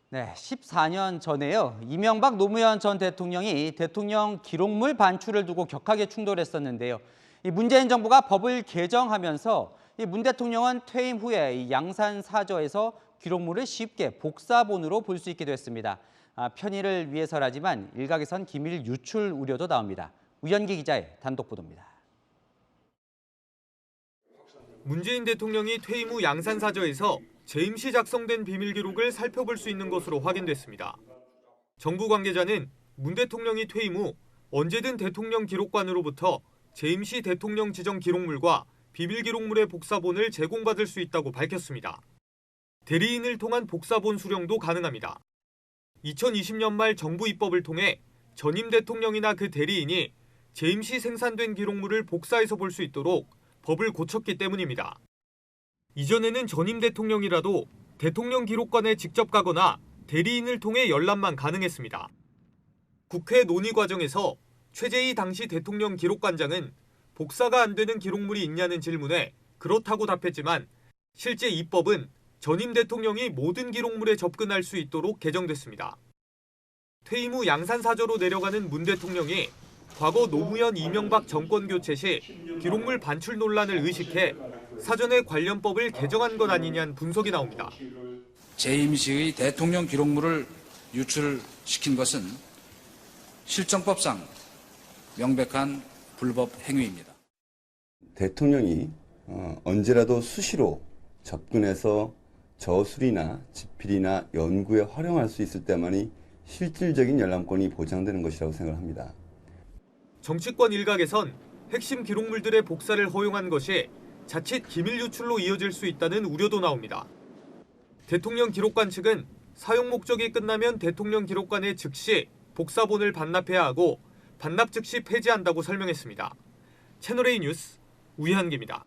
네, 14년 전에요. 이명박 노무현 전 대통령이 대통령 기록물 반출을 두고 격하게 충돌했었는데요. 이 문재인 정부가 법을 개정하면서 이 문 대통령은 퇴임 후에 이 양산 사저에서 기록물을 쉽게 복사본으로 볼 수 있게 됐습니다. 편의를 위해서라지만 일각에선 기밀 유출 우려도 나옵니다. 우현기 기자의 단독 보도입니다. 문재인 대통령이 퇴임 후 양산 사저에서 재임 시 작성된 비밀 기록을 살펴볼 수 있는 것으로 확인됐습니다. 정부 관계자는 문 대통령이 퇴임 후 언제든 대통령 기록관으로부터 재임 시 대통령 지정 기록물과 비밀 기록물의 복사본을 제공받을 수 있다고 밝혔습니다. 대리인을 통한 복사본 수령도 가능합니다. 2020년 말 정부 입법을 통해 전임 대통령이나 그 대리인이 재임 시 생산된 기록물을 복사해서 볼 수 있도록 법을 고쳤기 때문입니다. 이전에는 전임 대통령이라도 대통령 기록관에 직접 가거나 대리인을 통해 열람만 가능했습니다. 국회 논의 과정에서 최재희 당시 대통령 기록관장은 복사가 안 되는 기록물이 있냐는 질문에 그렇다고 답했지만 실제 입법은 전임 대통령이 모든 기록물에 접근할 수 있도록 개정됐습니다. 퇴임 후 양산사저로 내려가는 문 대통령이 과거 노무현 이명박 정권 교체 시 기록물 반출 논란을 의식해 사전에 관련법을 개정한 것 아니냐는 분석이 나옵니다. 재임 시의 대통령 기록물을 유출시킨 것은 실정법상 명백한 불법 행위입니다. 대통령이 언제라도 수시로 접근해서 저술이나 집필이나 연구에 활용할 수 있을 때만이 실질적인 열람권이 보장되는 것이라고 생각합니다. 정치권 일각에선 핵심 기록물들의 복사를 허용한 것이 자칫 기밀 유출로 이어질 수 있다는 우려도 나옵니다. 대통령 기록관 측은 사용 목적이 끝나면 대통령 기록관에 즉시 복사본을 반납해야 하고 반납 즉시 폐지한다고 설명했습니다. 채널A 뉴스 우현기입니다.